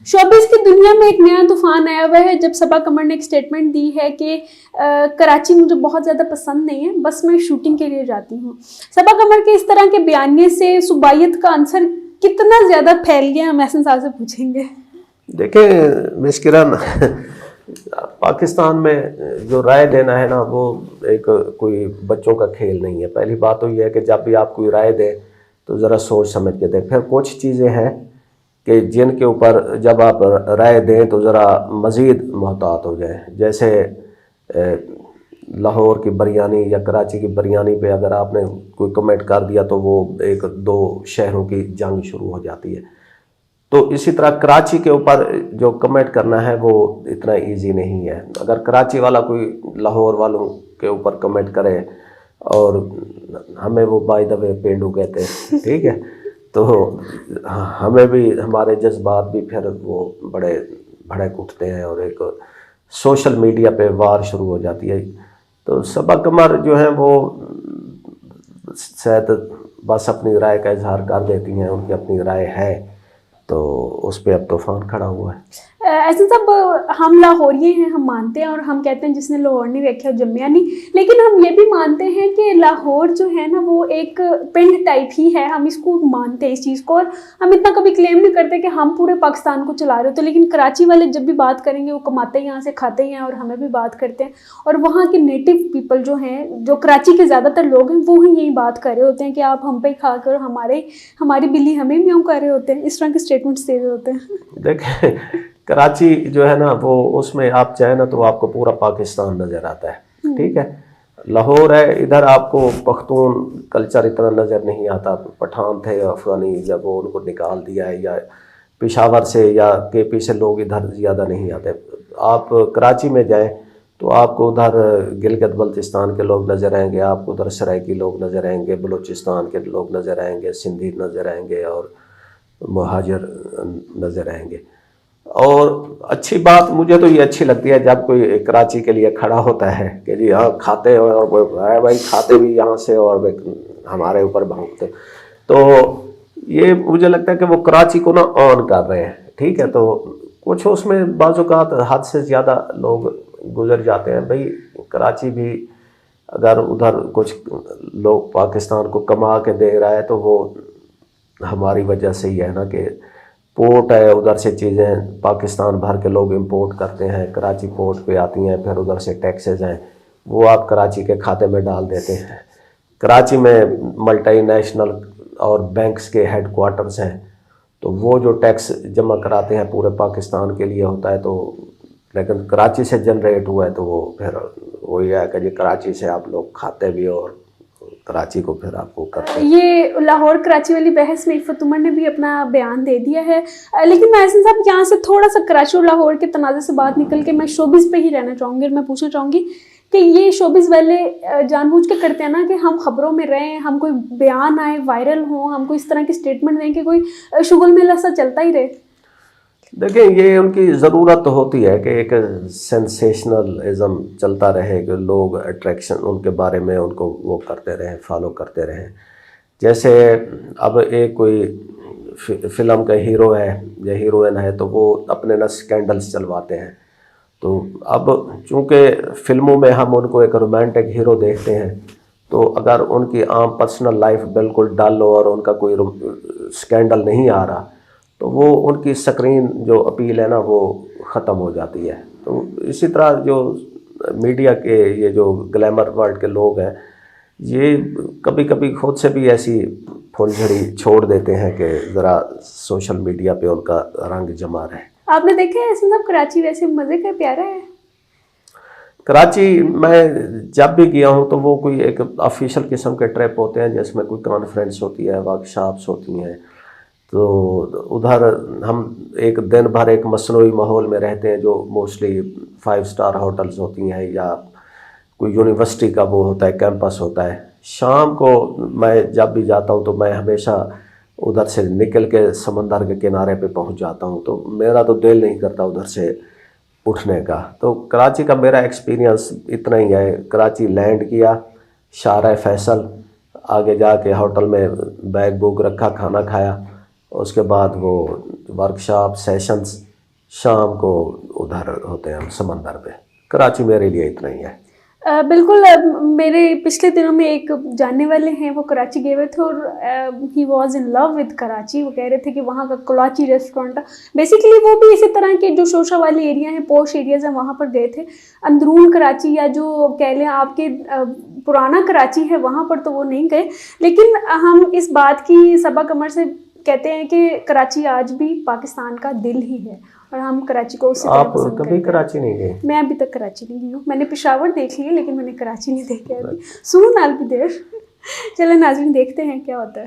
Showbiz की दुनिया में एक नया तूफान आया हुआ है जब सबा कमर ने एक स्टेटमेंट दी है कि कराची मुझे बहुत ज़्यादा पसंद नहीं है, बस मैं शूटिंग के लिए जाती हूँ। सबा कमर के इस तरह के बयानिए से सूबाइयत का अंसर कितना ज़्यादा फैल गया, हम एहसन साहब से पूछेंगे। देखें मिस किरण, पाकिस्तान में जो राय देना है ना, वो एक कोई बच्चों का खेल नहीं है। पहली बात तो ये है कि जब भी आप कोई राय दें तो ज़रा सोच समझ के दें। फिर कुछ चीज़ें हैं कि जिनके ऊपर जब आप राय दें तो ज़रा मज़ीद मोहतात हो जाए। जैसे लाहौर की बिरयानी या कराची की बिरयानी पे अगर आपने कोई कमेंट कर दिया तो वो एक दो शहरों की जंग शुरू हो जाती है। तो इसी तरह कराची के ऊपर जो कमेंट करना है वो इतना इजी नहीं है। अगर कराची वाला कोई लाहौर वालों के ऊपर कमेंट करे, और हमें वो बाय द वे पेंडू कहते हैं, ठीक है, तो हमें भी हमारे जज्बात भी फिर वो बड़े भड़क उठते हैं और एक सोशल मीडिया पे वार शुरू हो जाती है। तो सबा कमर जो है वो शायद बस अपनी राय का इजहार कर देती हैं, उनकी अपनी राय है, तो उस पर अब तूफान खड़ा हुआ है। ऐसे सब हम लाहौरिये हैं, हम मानते हैं और हम कहते हैं जिसने लाहौर नहीं देखा जम्मिया नहीं, लेकिन हम ये भी मानते हैं कि लाहौर जो है ना वो एक पिंड टाइप ही है। हम इसको मानते हैं इस चीज़ को, और हम इतना कभी क्लेम नहीं करते कि हम पूरे पाकिस्तान को चला रहे हो। तो लेकिन कराची वाले जब भी बात करेंगे वो कमाते हैं यहाँ से, खाते हैं, और हमें भी बात करते हैं। और वहाँ के नेटिव पीपल जो हैं, जो कराची के ज़्यादातर लोग हैं, वो ही यही बात कर रहे होते हैं कि आप हम पे खा कर हमारी बिल्ली हमें म्याऊं कर रहे होते हैं, इस तरह के स्टेटमेंट्स दे रहे होते हैं। देखें कराची जो है ना वो उसमें आप चाहे ना तो आपको पूरा पाकिस्तान नज़र आता है, ठीक है। लाहौर है, इधर आपको पख्तून कल्चर इतना नज़र नहीं आता। पठान थे अफ़गानी, जब वो उनको निकाल दिया है, या पेशावर से या केपी से लोग इधर ज़्यादा नहीं आते। आप कराची में जाएं तो आपको उधर गिलगित बल्तिस्तान के लोग नज़र आएंगे, आपको उधर सराइकी लोग नज़र आएंगे, बलूचिस्तान के लोग नज़र आएंगे, सिंधी नज़र आएंगे और मुहाजिर नज़र आएंगे। और अच्छी बात मुझे तो ये अच्छी लगती है जब कोई कराची के लिए खड़ा होता है कि जी हाँ खाते हो, और भाई खाते भी यहाँ से और हमारे ऊपर भौंकते। तो ये मुझे लगता है कि वो कराची को ना ऑन कर रहे हैं, ठीक है। तो कुछ उसमें बाज़-औक़ात हद से ज़्यादा लोग गुजर जाते हैं। भाई कराची भी अगर उधर कुछ लोग पाकिस्तान को कमा के दे रहा है तो वो हमारी वजह से ही है ना, कि पोर्ट है, उधर से चीज़ें पाकिस्तान भर के लोग इंपोर्ट करते हैं, कराची पोर्ट पे आती हैं, फिर उधर से टैक्सेस हैं वो आप कराची के खाते में डाल देते हैं। कराची में मल्टी नेशनल और बैंक्स के हेड क्वार्टर्स हैं, तो वो जो टैक्स जमा कराते हैं पूरे पाकिस्तान के लिए होता है। तो लेकिन कराची से जनरेट हुआ है तो वो फिर वही है कि जी कराची से आप लोग खाते भी और कराची को फिर आपको करते हैं। ये लाहौर कराची वाली बहस में इफ़त उमर ने भी अपना बयान दे दिया है। लेकिन मैं एहसन साहब यहाँ से थोड़ा सा कराची और लाहौर के तनाज़े से बात निकल के मैं शोबिज़ पे ही रहना चाहूँगी, और मैं पूछना चाहूँगी कि ये शोबिज़ वाले जानबूझ के करते हैं ना कि हम ख़बरों में रहें, हम कोई बयान आए वायरल हों, हमको इस तरह की स्टेटमेंट दें कि कोई शुगल मेला सा चलता ही रहे। देखिए ये उनकी ज़रूरत तो होती है कि एक सेंसेशनलिज़म चलता रहे, कि लोग अट्रैक्शन उनके बारे में उनको वो करते रहें, फॉलो करते रहें। जैसे अब एक कोई फिल्म का हीरो है या हीरोइन है तो वो अपने ना स्कैंडल्स चलवाते हैं। तो अब चूँकि फ़िल्मों में हम उनको एक रोमांटिक हीरो देखते हैं, तो अगर उनकी आम पर्सनल लाइफ बिल्कुल डल हो और उनका कोई स्कैंडल नहीं आ रहा तो वो उनकी स्क्रीन जो अपील है ना वो ख़त्म हो जाती है। तो इसी तरह जो मीडिया के ये जो ग्लैमर वर्ल्ड के लोग हैं, ये कभी कभी खुद से भी ऐसी फुलझड़ी छोड़ देते हैं कि ज़रा सोशल मीडिया पे उनका रंग जमा रहे। आपने देखा है ऐसे सब कराची वैसे मज़े का प्यारा है? कराची मैं जब भी गया हूँ तो वो कोई एक ऑफिशियल किस्म के ट्रिप होते हैं जिसमें कोई कॉन्फ्रेंस होती है, वर्कशॉप्स होती हैं। तो उधर हम एक दिन भर एक मसनूई माहौल में रहते हैं, जो मोस्टली 5 स्टार होटल्स होती हैं या कोई यूनिवर्सिटी का वो होता है, कैंपस होता है। शाम को मैं जब भी जाता हूँ तो मैं हमेशा उधर से निकल के समंदर के किनारे पे पहुँच जाता हूँ, तो मेरा तो दिल नहीं करता उधर से उठने का। तो कराची का मेरा एक्सपीरियंस इतना ही है। कराची लैंड किया, शारा फैसल, आगे जाके होटल में बैग बुक रखा, खाना खाया, उसके बाद वो वर्कशॉप सेशंस شام کو ادھر ہوتے ہیں ہم سمندر پہ. کراچی میرے لیے اتنا ہی ہے. بالکل. میرے پچھلے دنوں میں ایک جاننے والے ہیں وہ کراچی گئے ہوئے تھے اور he was in love with Karachi. وہ کہہ رہے تھے کہ وہاں کا کراچی ریسٹورینٹ بیسیکلی وہ بھی اسی طرح کے جو شوشا والے ایریا ہیں, پوش ایریاز ہیں, وہاں پر گئے تھے. اندرون کراچی یا جو کہہ لیں آپ کے پرانا کراچی ہے وہاں پر تو وہ نہیں گئے. لیکن ہم اس بات کی صبا قمر سے کہتے ہیں کہ کراچی آج بھی پاکستان کا دل ہی ہے اور ہم کراچی کو اسی طرح پسند کرتے ہیں. آپ کبھی کراچی نہیں گئے؟ میں ابھی تک کراچی نہیں گئی ہوں. میں نے پشاور دیکھ لی ہے لیکن میں نے کراچی نہیں دیکھا ابھی. سون آل بھی دیر. چلے ناظرین دیکھتے ہیں کیا ہوتا ہے.